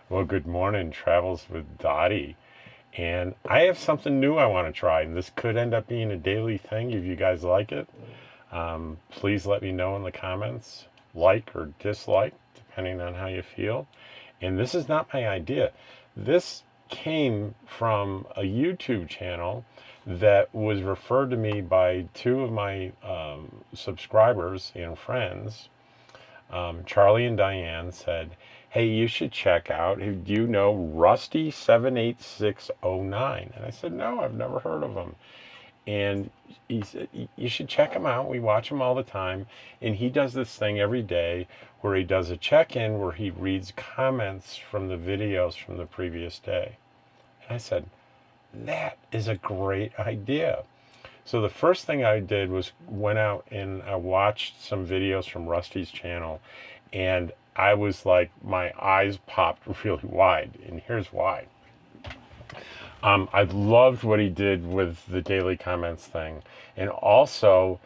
Well, good morning, Travels with Dottie. And I have something new I want to try, and this could end up being a daily thing if you guys like it. Please let me know in the comments, like or dislike, depending on how you feel. And this is not my idea. This came from a YouTube channel that was referred to me by two of my subscribers and friends. Charlie and Diane said, "Hey, you should check out, do you know Rusty 78609?" And I said, "No, I've never heard of him." And he said, "You should check him out. We watch him all the time." And he does this thing every day where he does a check-in where he reads comments from the videos from the previous day. And I said, that is a great idea. So the first thing I did was went out and I watched some videos from Rusty's channel, and I was like, my eyes popped really wide, and here's why. I loved what he did with the daily comments thing, and also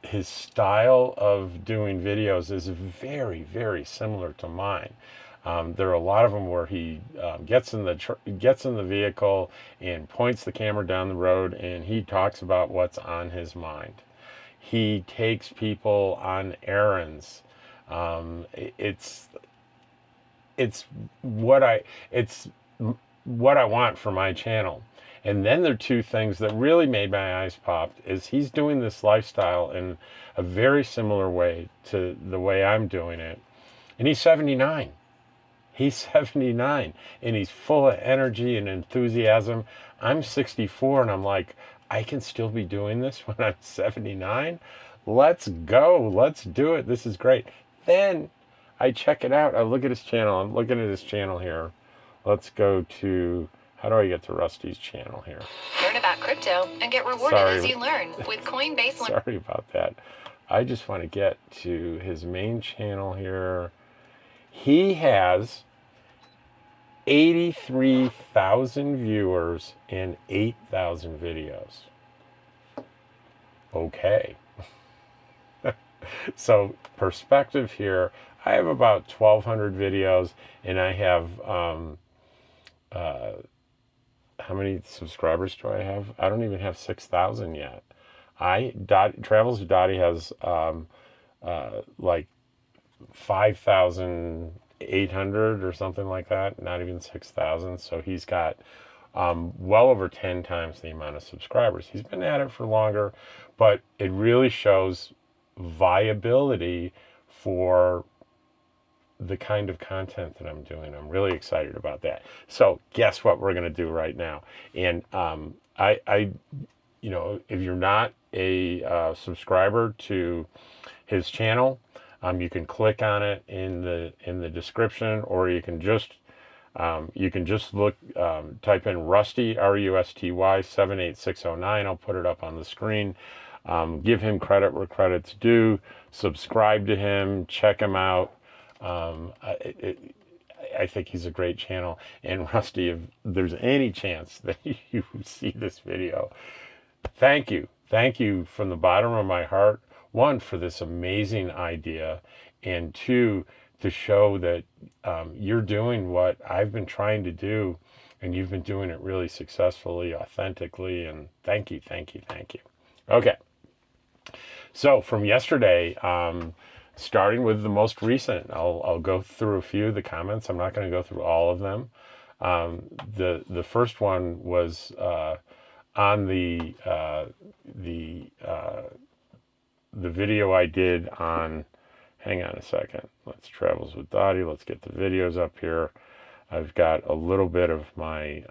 his style of doing videos is very, very similar to mine. There are a lot of them where he gets in the vehicle and points the camera down the road, and he talks about what's on his mind. He takes people on errands. It's it's what I it's what I want for my channel. And then there are two things that really made my eyes pop is he's doing this lifestyle in a very similar way to the way I'm doing it. And he's 79. He's 79 and he's full of energy and enthusiasm. I'm 64 and I'm like, I can still be doing this when I'm 79. Let's go. Let's do it. This is great. Then I check it out. I look at his channel. I'm looking at his channel here. Let's go to, how do I get to Rusty's channel here? Learn about crypto and get rewarded as you learn with Coinbase. Sorry about that. I just want to get to his main channel here. He has 83,000 viewers and 8,000 videos. Okay. So perspective here, I have about 1,200 videos and I have, how many subscribers do I have? I don't even have 6,000 yet. Travels with Dottie has like 5,800 or something like that, not even 6,000. So he's got well over 10 times the amount of subscribers. He's been at it for longer, but it really shows viability for the kind of content that I'm doing. I'm really excited about that. So guess what we're going to do right now? And if you're not a subscriber to his channel, you can click on it in the description, or you can just look, type in Rusty Rusty 78609. I'll put it up on the screen. Give him credit where credit's due. Subscribe to him. Check him out. I think he's a great channel. And Rusty, if there's any chance that you see this video, thank you. Thank you from the bottom of my heart. One, for this amazing idea, and two, to show that you're doing what I've been trying to do, and you've been doing it really successfully, authentically, and thank you, thank you, thank you. Okay. So from yesterday, starting with the most recent, I'll go through a few of the comments. I'm not going to go through all of them. The first one was on the video I did on. Hang on a second. Let's Travels with Dottie. Let's get the videos up here. I've got a little bit of my.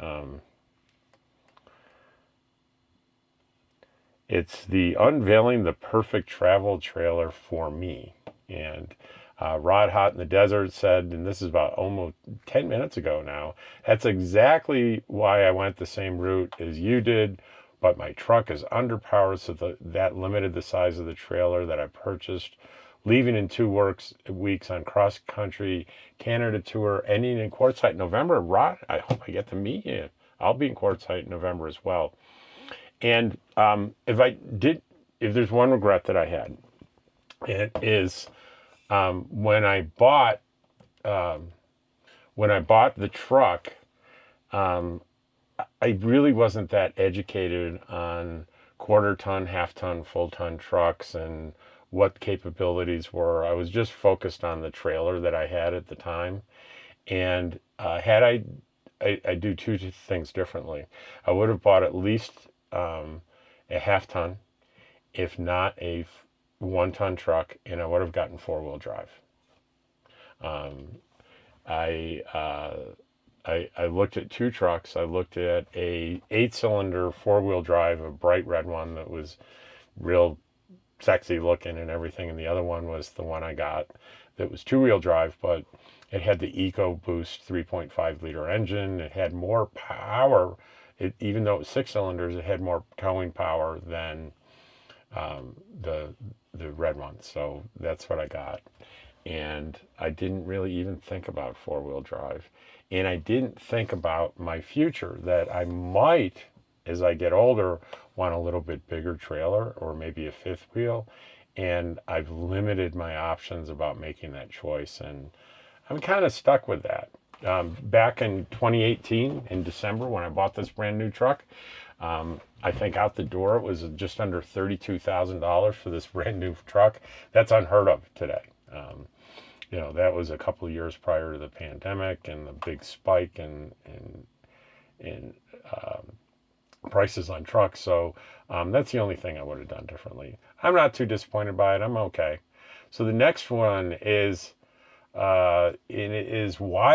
It's the unveiling the perfect travel trailer for me. And Rod Hot in the Desert said, and this is about almost 10 minutes ago now, that's exactly why I went the same route as you did, but my truck is underpowered, so that limited the size of the trailer that I purchased. Leaving in 2 weeks on cross-country Canada tour, ending in Quartzsite in November. Rod, I hope I get to meet you. I'll be in Quartzsite in November as well. And if there's one regret that I had, it is when I bought when I bought the truck, um, I really wasn't that educated on quarter ton, half ton, full ton trucks and what capabilities were. I was just focused on the trailer that I had at the time. And had I do two things differently. I would have bought at least a half ton, if not a 1 ton truck, and I would have gotten 4-wheel drive. Um, I, uh, I looked at two trucks. I looked at a 8-cylinder 4-wheel drive, a bright red one that was real sexy looking and everything, and the other one was the one I got that was 2-wheel drive, but it had the EcoBoost 3.5 liter engine. It had more power. Even though it was 6 cylinders, it had more towing power than the red one. So that's what I got. And I didn't really even think about 4-wheel drive. And I didn't think about my future, that I might, as I get older, want a little bit bigger trailer or maybe a fifth wheel. And I've limited my options about making that choice. And I'm kind of stuck with that. Back in 2018, in December, when I bought this brand new truck, I think out the door it was just under $32,000 for this brand new truck. That's unheard of today. That was a couple of years prior to the pandemic and the big spike in prices on trucks. So that's the only thing I would have done differently. I'm not too disappointed by it. I'm okay. So the next one is why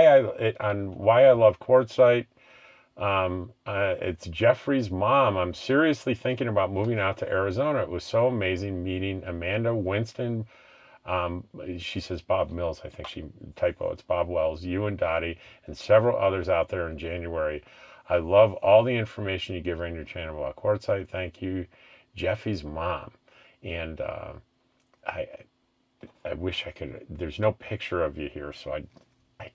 I love Quartzsite. It's Jeffrey's mom. I'm seriously thinking about moving out to Arizona. It was so amazing meeting Amanda Winston. She says Bob Mills. I think she typo. It's Bob Wells, you and Dottie, and several others out there in January. I love all the information you give her on your channel about Quartzsite. Thank you, Jeffy's mom. And I I wish I could. There's no picture of you here, so I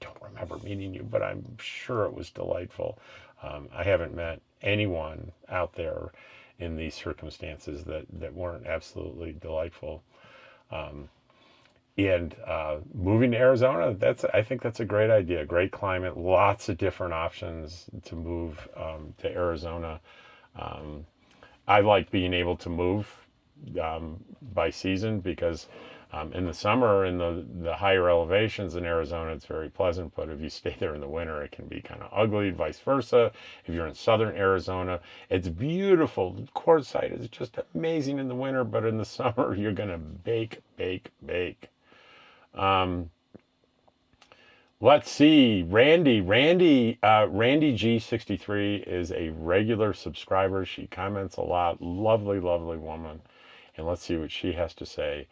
don't remember meeting you, but I'm sure it was delightful. I haven't met anyone out there in these circumstances that weren't absolutely delightful. Um, and moving to Arizona, I think that's a great idea. Great climate, lots of different options to move to Arizona. Um, I like being able to move by season because in the summer, in the higher elevations in Arizona, it's very pleasant. But if you stay there in the winter, it can be kind of ugly. Vice versa. If you're in southern Arizona, it's beautiful. Quartzsite is just amazing in the winter, but in the summer, you're gonna bake, bake, bake. Um, let's see, Randy G63 is a regular subscriber. She comments a lot. Lovely, lovely woman. And let's see what she has to say.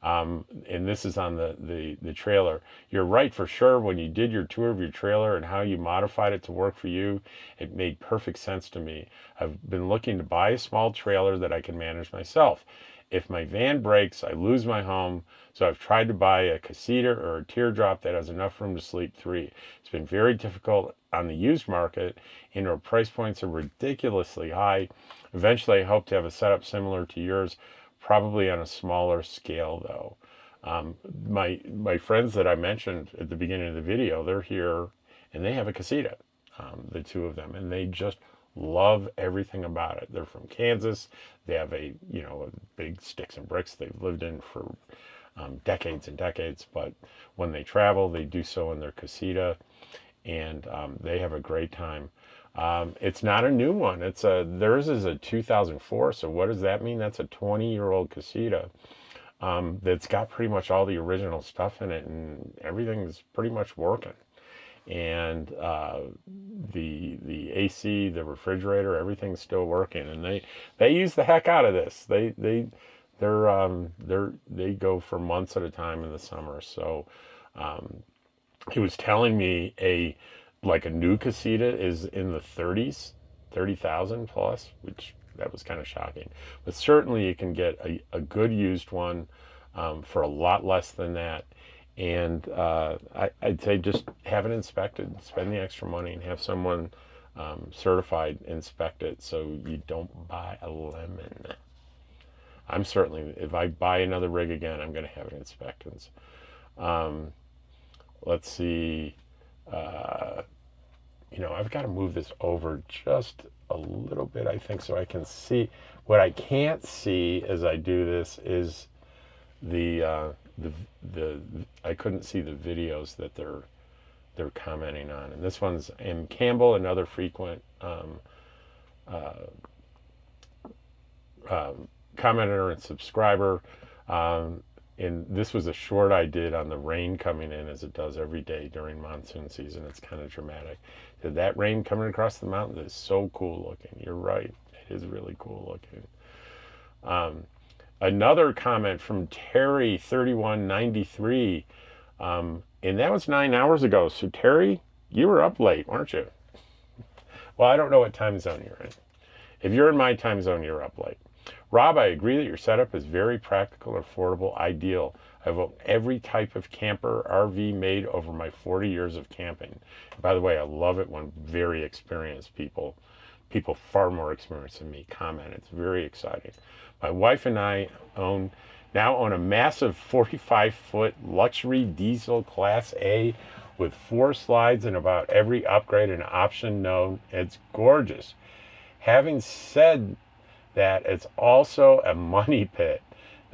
And this is on the trailer. You're right for sure. When you did your tour of your trailer and how you modified it to work for you, it made perfect sense to me. I've been looking to buy a small trailer that I can manage myself. If my van breaks, I lose my home, so I've tried to buy a casita or a teardrop that has enough room to sleep 3. It's been very difficult on the used market, and our price points are ridiculously high. Eventually, I hope to have a setup similar to yours, probably on a smaller scale though. My friends that I mentioned at the beginning of the video, they're here and they have a casita, the two of them, and they just love everything about it. They're from Kansas. They have a big sticks and bricks they've lived in for decades and decades, but when they travel, they do so in their casita, and they have a great time. It's not a new one. Theirs is a 2004. So what does that mean? That's a 20-year-old casita that's got pretty much all the original stuff in it, and everything's pretty much working. And the AC, the refrigerator, everything's still working, and they use the heck out of this. They go for months at a time in the summer. So he was telling me a new casita is in the 30s, 30,000 plus, which that was kind of shocking. But certainly you can get a good used one for a lot less than that. And I'd say just have it inspected, spend the extra money, and have someone certified inspect it so you don't buy a lemon. I'm certainly, if I buy another rig again, I'm going to have it inspected. Let's see. You know, I've got to move this over just a little bit, I think, so I can see. What I can't see as I do this is the the I couldn't see the videos that they're commenting on. And this one's M. Campbell, another frequent commenter and subscriber. And this was a short I did on the rain coming in, as it does every day during monsoon season. It's kind of dramatic. That rain coming across the mountain is so cool looking. You're right. It is really cool looking. Another comment from Terry3193. And that was 9 hours ago. So Terry, you were up late, weren't you? Well, I don't know what time zone you're in. If you're in my time zone, you're up late. Rob, I agree that your setup is very practical, affordable, ideal. I've owned every type of camper, RV made over my 40 years of camping. By the way, I love it when very experienced people far more experienced than me, comment. It's very exciting. My wife and I now own a massive 45-foot luxury diesel Class A with 4 slides and about every upgrade and option known. It's gorgeous. Having said that, it's also a money pit.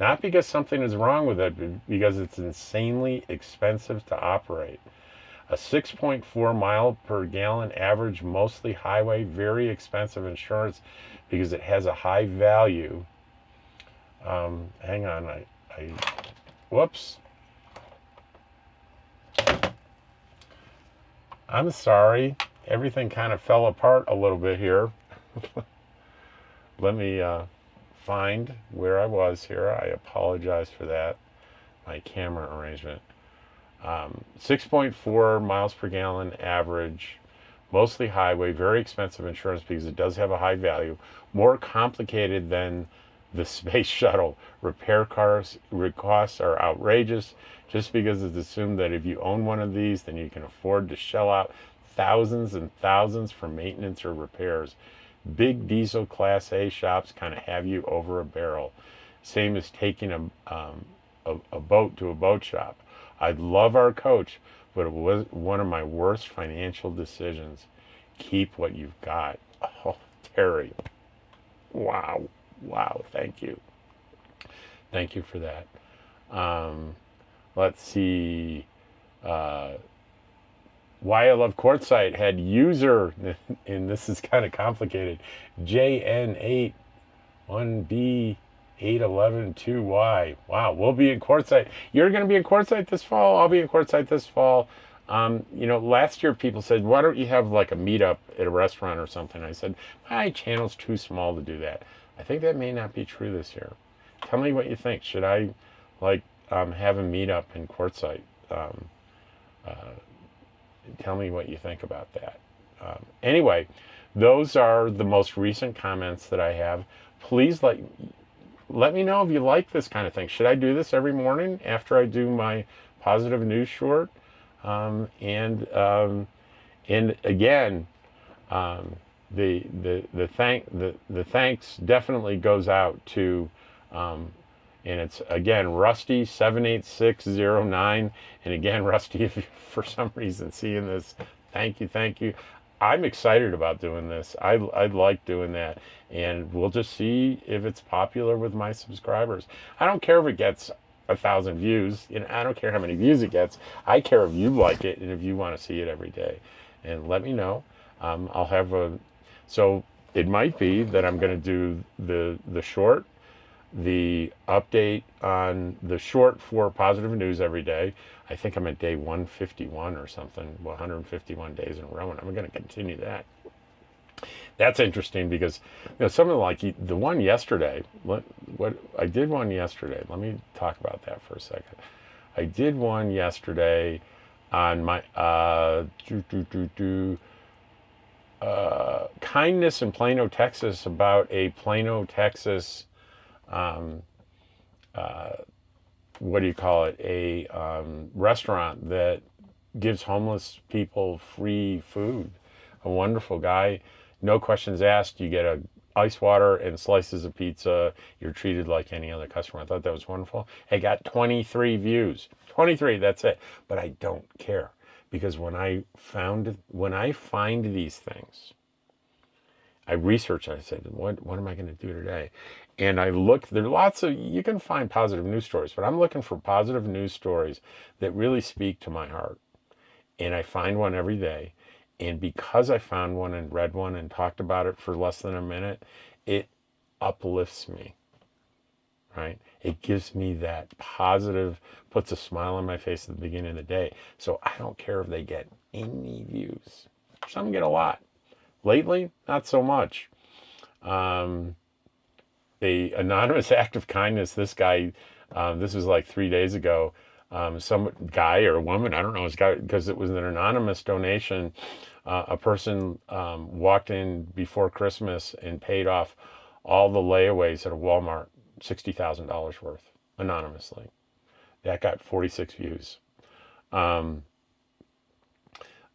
Not because something is wrong with it, but because it's insanely expensive to operate. A 6.4 mile per gallon average, mostly highway, very expensive insurance because it has a high value. Hang on, whoops. I'm sorry. Everything kind of fell apart a little bit here. Let me find where I was here. I apologize for that. My camera arrangement. 6.4 miles per gallon average, mostly highway, very expensive insurance because it does have a high value, more complicated than the space shuttle. Repair costs are outrageous just because it's assumed that if you own one of these, then you can afford to shell out thousands and thousands for maintenance or repairs. Big diesel Class A shops kind of have you over a barrel. Same as taking a boat to a boat shop. I love our coach, but it was one of my worst financial decisions. Keep what you've got. Oh, Terry. Wow. Thank you. Thank you for that. Let's see. Why I Love Quartzsite had user, and this is kind of complicated, JN81B8112Y. Wow, we'll be in Quartzsite. You're going to be in Quartzsite this fall. I'll be in Quartzsite this fall. You know, last year people said, why don't you have like a meetup at a restaurant or something? I said, my channel's too small to do that. I think that may not be true this year. Tell me what you think. Should I have a meetup in Quartzsite? Tell me what you think about that. Anyway, those are the most recent comments that I have. Please let me know if you like this kind of thing. Should I do this every morning after I do my positive news short? And again, the thanks definitely goes out to, and it's again Rusty78609, and again Rusty, if you're for some reason seeing this, thank you. I'm excited about doing this. I'd like doing that, and we'll just see if it's popular with my subscribers. I don't care if it gets 1,000 views. You know, I don't care how many views it gets. I care if you like it and if you want to see it every day. And let me know. I'll have so it might be that I'm going to do the short, the update on the short for positive news every day. I think I'm at day 151 or something, 151 days in a row, and I'm going to continue that. That's interesting because, you know, something like the one yesterday, what I did one yesterday, let me talk about that for a second. I did one yesterday on my kindness in Plano, Texas, about a Plano, Texas, what do you call it? A restaurant that gives homeless people free food. A wonderful guy, no questions asked. You get a ice water and slices of pizza. You're treated like any other customer. I thought that was wonderful. It got 23 views. 23, that's it. But I don't care because when I find these things, I research. I said, what am I going to do today? And I look. There are lots of, you can find positive news stories, but I'm looking for positive news stories that really speak to my heart. And I find one every day. And because I found one and read one and talked about it for less than a minute, it uplifts me, right? It gives me that positive, puts a smile on my face at the beginning of the day. So I don't care if they get any views. Some get a lot. Lately, not so much. The anonymous act of kindness, this guy, this was like 3 days ago. Some guy or a woman, I don't know, this guy, because it was an anonymous donation. A person walked in before Christmas and paid off all the layaways at a Walmart, $60,000 worth, anonymously. That got 46 views. I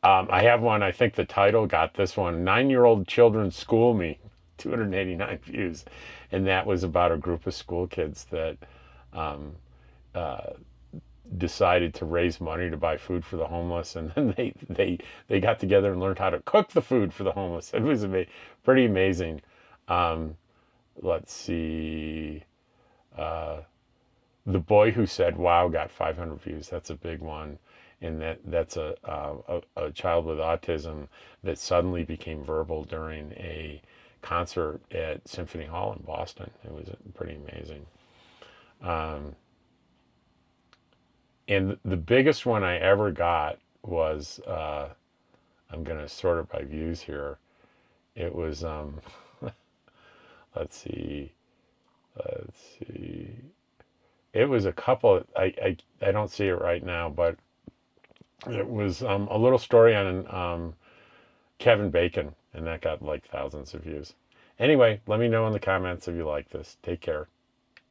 have one, I think the title got this one, 9-year-old children school me, 289 views. And that was about a group of school kids that decided to raise money to buy food for the homeless, and then they got together and learned how to cook the food for the homeless. It was pretty amazing. Let's see. The boy who said wow got 500 views. That's a big one. And that's a child with autism that suddenly became verbal during a concert at Symphony Hall in Boston. It was pretty amazing. And the biggest one I ever got was, I'm going to sort it by views here. It was, let's see. It was a couple, I don't see it right now, but it was a little story on Kevin Bacon, and that got like thousands of views. Anyway, let me know in the comments if you like this. Take care.